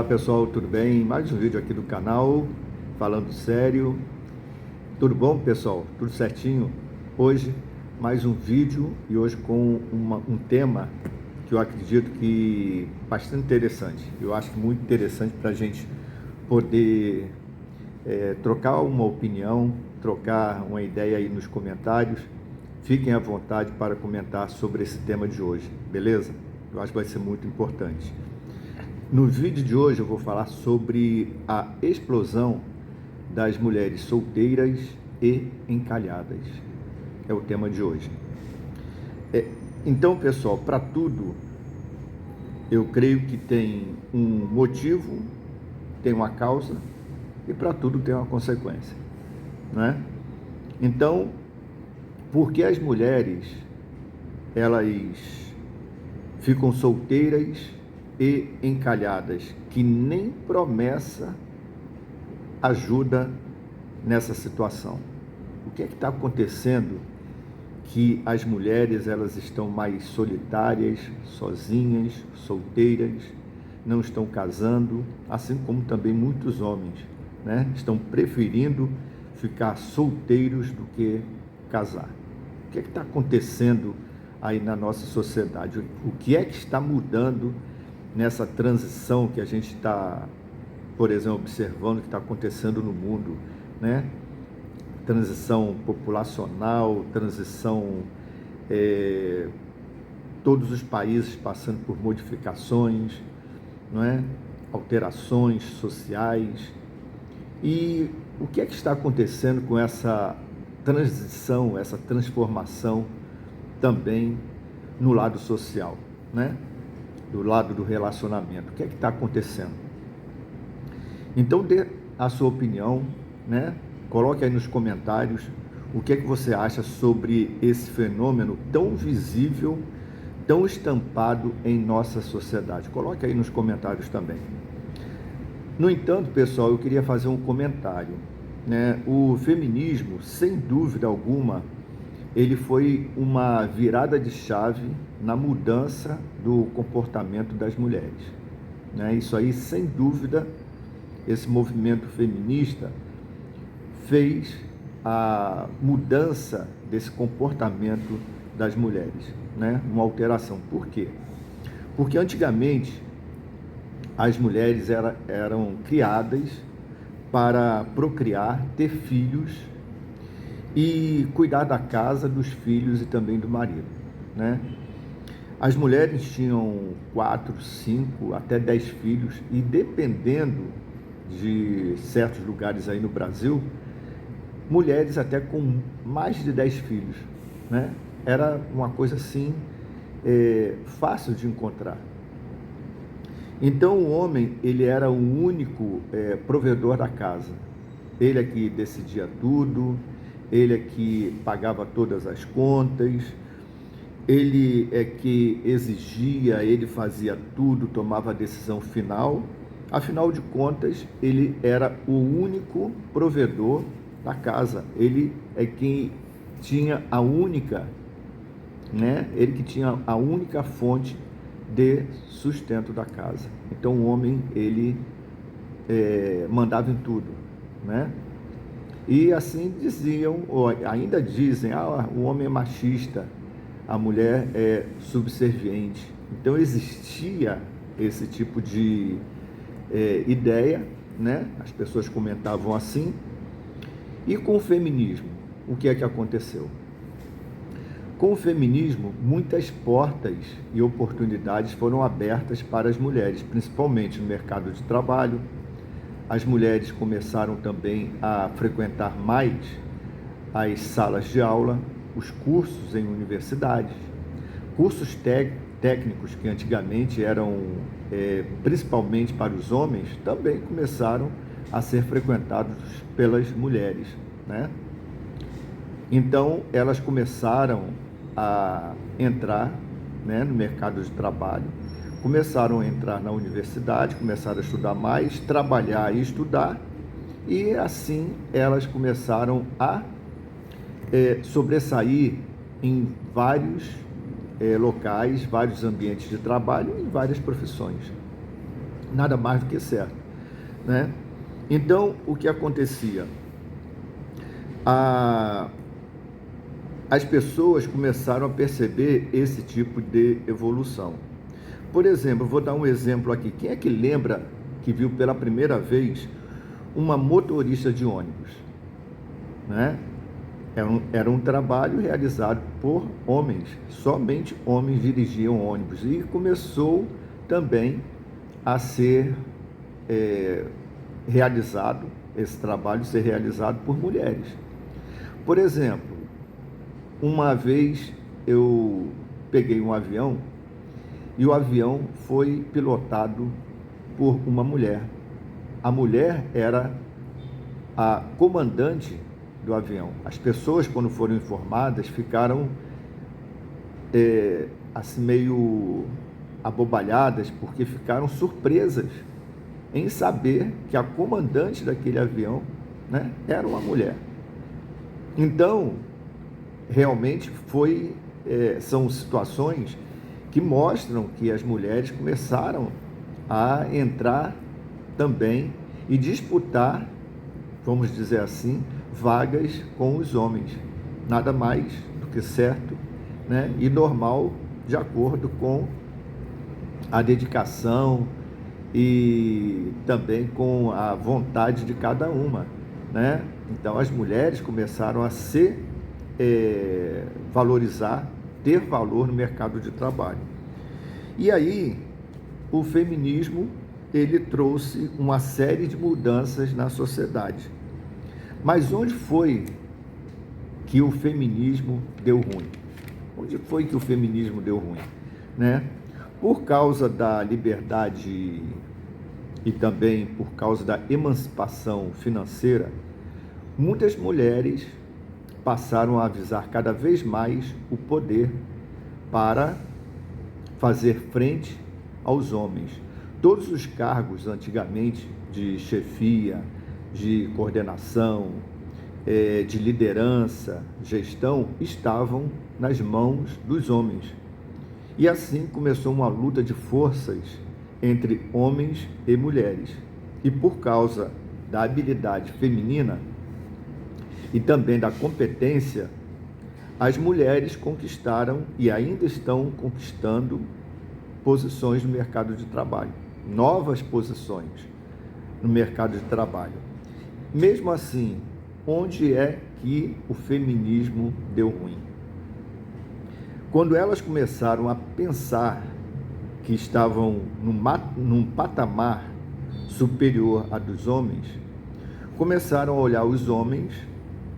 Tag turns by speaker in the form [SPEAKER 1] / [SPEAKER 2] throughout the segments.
[SPEAKER 1] Pessoal, tudo bem? Mais um vídeo aqui do canal, falando sério. Tudo bom, pessoal? Tudo certinho? Hoje, mais um vídeo e hoje com um tema que eu acredito que é bastante interessante. Eu acho muito interessante para a gente poder trocar uma opinião, trocar uma ideia aí nos comentários. Fiquem à vontade para comentar sobre esse tema de hoje, beleza? Eu acho que vai ser muito importante. No vídeo de hoje eu vou falar sobre a explosão das mulheres solteiras e encalhadas. É o tema de hoje. Então, pessoal, para tudo, eu creio que tem um motivo, tem uma causa e para tudo tem uma consequência, né? Então, por que as mulheres, elas ficam solteiras e encalhadas, que nem promessa ajuda nessa situação? O que é que está acontecendo que as mulheres elas estão mais solitárias, sozinhas, solteiras, não estão casando, assim como também muitos homens, né? Estão preferindo ficar solteiros do que casar. O que é que está acontecendo aí na nossa sociedade? O que é que está mudando nessa transição que a gente está, por exemplo, observando que está acontecendo no mundo, né? Transição populacional, transição, todos os países passando por modificações, não é? Alterações sociais. E o que é que está acontecendo com essa transição, essa transformação também no lado social, né? Do lado do relacionamento? O que é que está acontecendo? Então dê a sua opinião, né? Coloque aí nos comentários o que é que você acha sobre esse fenômeno tão visível, tão estampado em nossa sociedade. Coloque aí nos comentários também. No entanto, pessoal, eu queria fazer um comentário, né? O feminismo, sem dúvida alguma, ele foi uma virada de chave na mudança do comportamento das mulheres, né? Isso aí, sem dúvida, esse movimento feminista fez a mudança desse comportamento das mulheres, né? Uma alteração. Por quê? Porque antigamente as mulheres eram criadas para procriar, ter filhos e cuidar da casa, dos filhos e também do marido, né? As mulheres tinham 4, 5, até 10 filhos e, dependendo de certos lugares aí no Brasil, mulheres até com mais de 10 filhos, né? Era uma coisa assim, fácil de encontrar. Então o homem, ele era o único provedor da casa. Ele é que decidia tudo, ele é que pagava todas as contas, ele é que exigia, ele fazia tudo, tomava a decisão final. Afinal de contas, ele era o único provedor da casa. Ele é quem tinha a única, né? Ele que tinha a única fonte de sustento da casa. Então o homem, ele mandava em tudo, né? E assim diziam, ou ainda dizem, o homem é machista, a mulher é subserviente. Então existia esse tipo de ideia, né? As pessoas comentavam assim. E com o feminismo, o que é que aconteceu? Com o feminismo, muitas portas e oportunidades foram abertas para as mulheres, principalmente no mercado de trabalho. As mulheres começaram também a frequentar mais as salas de aula, os cursos em universidades, cursos técnicos que antigamente eram principalmente para os homens, também começaram a ser frequentados pelas mulheres, né? Então elas começaram a entrar, né, no mercado de trabalho, começaram a entrar na universidade, começaram a estudar mais, trabalhar e estudar, e assim elas começaram a sobressair em vários locais, vários ambientes de trabalho e várias profissões. nada mais do que certo, né? Então, o que acontecia? As pessoas começaram a perceber esse tipo de evolução. Por exemplo, vou dar um exemplo aqui. Quem é que lembra que viu pela primeira vez uma motorista de ônibus, né? Era um trabalho realizado por homens, somente homens dirigiam ônibus, e começou também a ser realizado, esse trabalho ser realizado por mulheres. Por exemplo, uma vez eu peguei um avião e o avião foi pilotado por uma mulher. A mulher era a comandante do avião. As pessoas, quando foram informadas, ficaram assim meio abobalhadas, porque ficaram surpresas em saber que a comandante daquele avião, né, era uma mulher. Então, realmente são situações que mostram que as mulheres começaram a entrar também e disputar, vamos dizer assim, vagas com os homens. Nada mais do que certo, né, e normal, de acordo com a dedicação e também com a vontade de cada uma, né? Então as mulheres começaram a se valorizar, ter valor no mercado de trabalho. E aí o feminismo, ele trouxe uma série de mudanças na sociedade. Mas onde foi que o feminismo deu ruim? Onde foi que o feminismo deu ruim, né? Por causa da liberdade e também por causa da emancipação financeira, muitas mulheres passaram a avisar cada vez mais o poder para fazer frente aos homens. Todos os cargos antigamente de chefia, de coordenação, de liderança, gestão, estavam nas mãos dos homens. E assim começou uma luta de forças entre homens e mulheres. E por causa da habilidade feminina e também da competência, as mulheres conquistaram e ainda estão conquistando posições no mercado de trabalho, novas posições no mercado de trabalho. Mesmo assim, onde é que o feminismo deu ruim? Quando elas começaram a pensar que estavam num patamar superior a dos homens, começaram a olhar os homens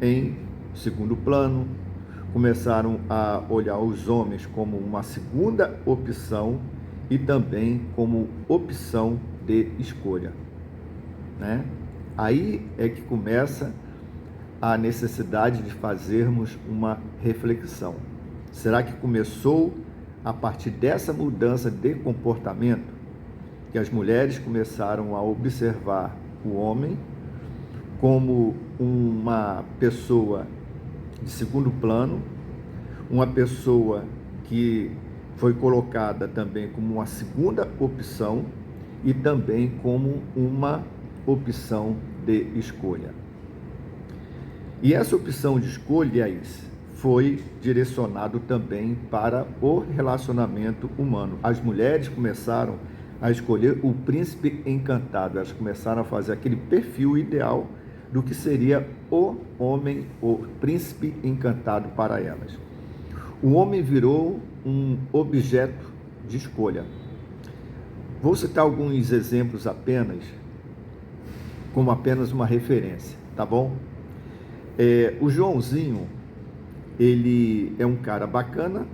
[SPEAKER 1] em segundo plano, começaram a olhar os homens como uma segunda opção e também como opção de escolha, né? Aí é que começa a necessidade de fazermos uma reflexão. Será que começou a partir dessa mudança de comportamento que as mulheres começaram a observar o homem como uma pessoa de segundo plano, uma pessoa que foi colocada também como uma segunda opção e também como uma opção de escolha? E essa opção de escolhas foi direcionado também para o relacionamento humano. As mulheres começaram a escolher o príncipe encantado, elas começaram a fazer aquele perfil ideal do que seria o homem, o príncipe encantado para elas. O homem virou um objeto de escolha. Vou citar alguns exemplos apenas, como apenas uma referência, tá bom? O Joãozinho, ele é um cara bacana,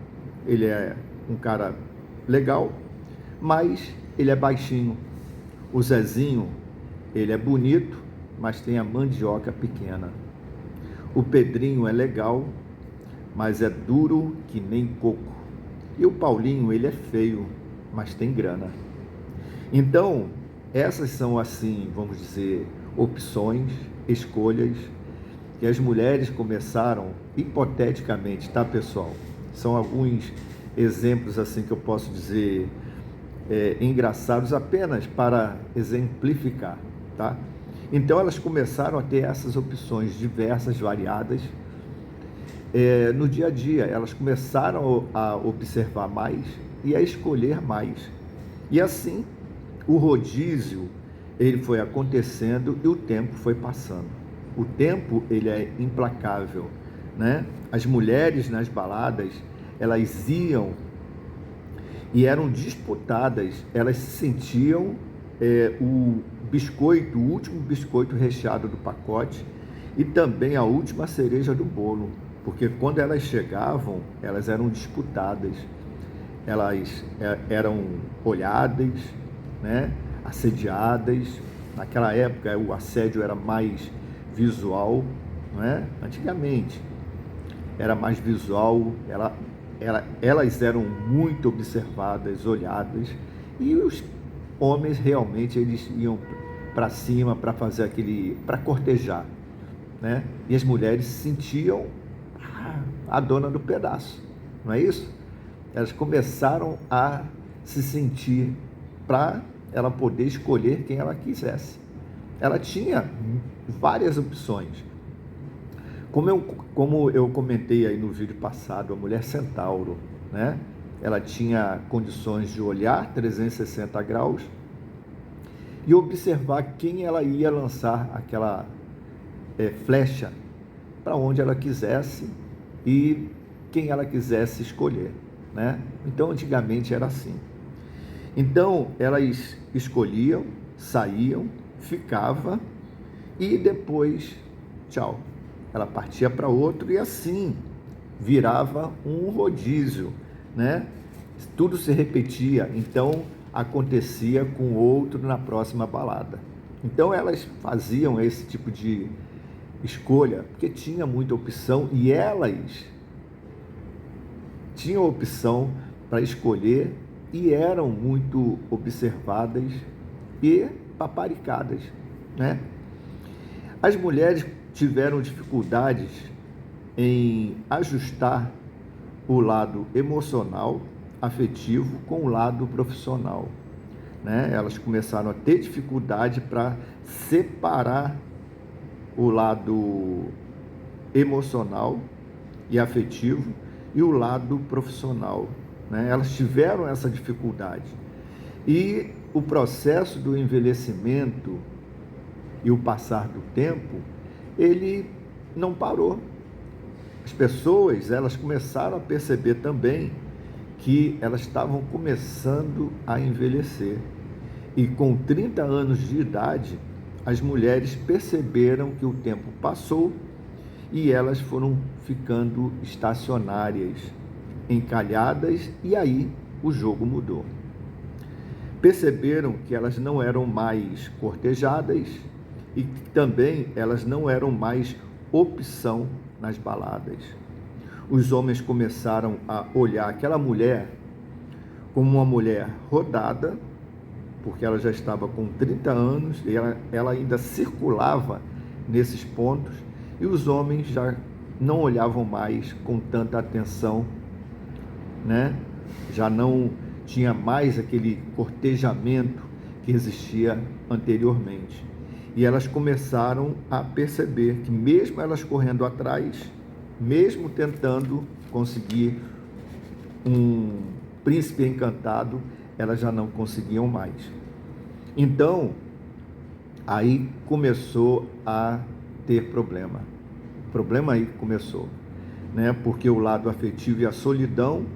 [SPEAKER 1] ele é um cara legal, mas ele é baixinho. O Zezinho, ele é bonito, mas tem a mandioca pequena. O Pedrinho é legal, mas é duro que nem coco. E o Paulinho, ele é feio, mas tem grana. Então, essas são, assim, vamos dizer, opções, escolhas que as mulheres começaram, hipoteticamente, tá, pessoal? São alguns exemplos, assim, que eu posso dizer, engraçados apenas para exemplificar, tá? Então elas começaram a ter essas opções diversas, variadas, no dia a dia. Elas começaram a observar mais e a escolher mais. E assim, o rodízio, ele foi acontecendo e o tempo foi passando. O tempo, ele é implacável, né? As mulheres nas baladas, elas iam e eram disputadas, elas se sentiam o biscoito, o último biscoito recheado do pacote e também a última cereja do bolo, porque quando elas chegavam, elas eram disputadas, elas eram olhadas, né? Assediadas. Naquela época o assédio era mais visual, não é? Antigamente era mais visual, elas eram muito observadas, olhadas, e os homens realmente eles iam para cima para fazer para cortejar, né? E as mulheres se sentiam a dona do pedaço, não é isso? Elas começaram a se sentir para ela poder escolher quem ela quisesse. Ela tinha várias opções. Como eu comentei aí no vídeo passado, a mulher centauro, né? Ela tinha condições de olhar 360 graus e observar quem ela ia lançar aquela flecha para onde ela quisesse e quem ela quisesse escolher, né? Então, antigamente era assim. Então, elas escolhiam, saíam, ficava e depois, tchau. Ela partia para outro e assim virava um rodízio, né? Tudo se repetia, então acontecia com outro na próxima balada. Então elas faziam esse tipo de escolha porque tinha muita opção e elas tinham opção para escolher e eram muito observadas e paparicadas, né? As mulheres tiveram dificuldades em ajustar o lado emocional, afetivo, com o lado profissional, né? Elas começaram a ter dificuldade para separar o lado emocional e afetivo e o lado profissional, né? Elas tiveram essa dificuldade. E o processo do envelhecimento e o passar do tempo, ele não parou. As pessoas, elas começaram a perceber também que elas estavam começando a envelhecer. E com 30 anos de idade, as mulheres perceberam que o tempo passou e elas foram ficando estacionárias, encalhadas, e aí o jogo mudou. Perceberam que elas não eram mais cortejadas e que também elas não eram mais opção nas baladas. Os homens começaram a olhar aquela mulher como uma mulher rodada, porque ela já estava com 30 anos e ela ainda circulava nesses pontos, e os homens já não olhavam mais com tanta atenção, né? Já não tinha mais aquele cortejamento que existia anteriormente. E elas começaram a perceber que mesmo elas correndo atrás, mesmo tentando conseguir um príncipe encantado, elas já não conseguiam mais. Então, aí começou a ter problema. O problema aí começou, né? Porque o lado afetivo e a solidão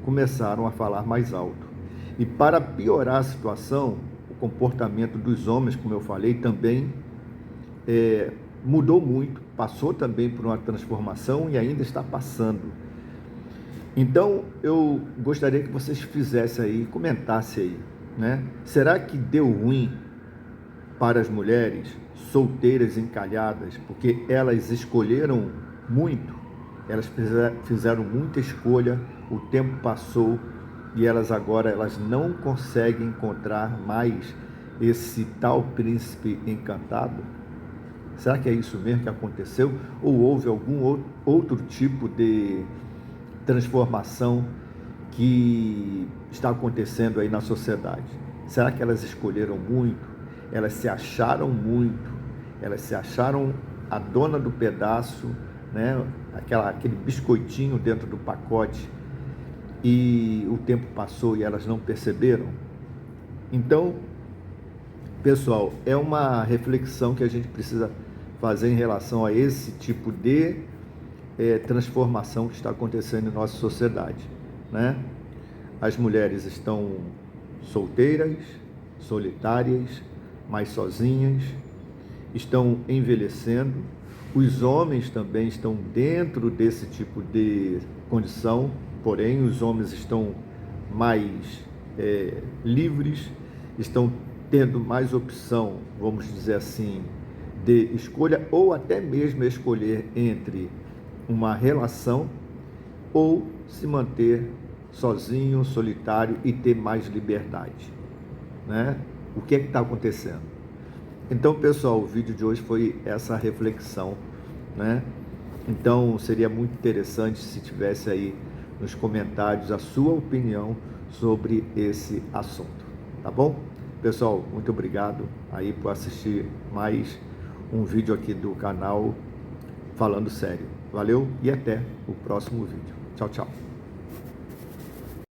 [SPEAKER 1] começaram a falar mais alto. E para piorar a situação, o comportamento dos homens, como eu falei, também mudou muito, passou também por uma transformação e ainda está passando. Então, eu gostaria que vocês fizessem aí, comentassem aí, né? Será que deu ruim para as mulheres solteiras encalhadas, porque elas escolheram muito, elas fizeram muita escolha, o tempo passou e elas não conseguem encontrar mais esse tal príncipe encantado? Será que é isso mesmo que aconteceu? Ou houve algum outro tipo de transformação que está acontecendo aí na sociedade? Será que elas escolheram muito? Elas se acharam muito? Elas se acharam a dona do pedaço, né? Aquele biscoitinho dentro do pacote, e o tempo passou e elas não perceberam? Então, pessoal, é uma reflexão que a gente precisa fazer em relação a esse tipo de transformação que está acontecendo em nossa sociedade, né? As mulheres estão solteiras, solitárias, mais sozinhas, estão envelhecendo. Os homens também estão dentro desse tipo de condição, porém os homens estão mais livres, estão tendo mais opção, vamos dizer assim, de escolha, ou até mesmo escolher entre uma relação ou se manter sozinho, solitário e ter mais liberdade, né? O que é que está acontecendo? Então, pessoal, o vídeo de hoje foi essa reflexão, né? Então, seria muito interessante se tivesse aí nos comentários a sua opinião sobre esse assunto, tá bom? Pessoal, muito obrigado aí por assistir mais um vídeo aqui do canal Falando Sério. Valeu e até o próximo vídeo. Tchau, tchau.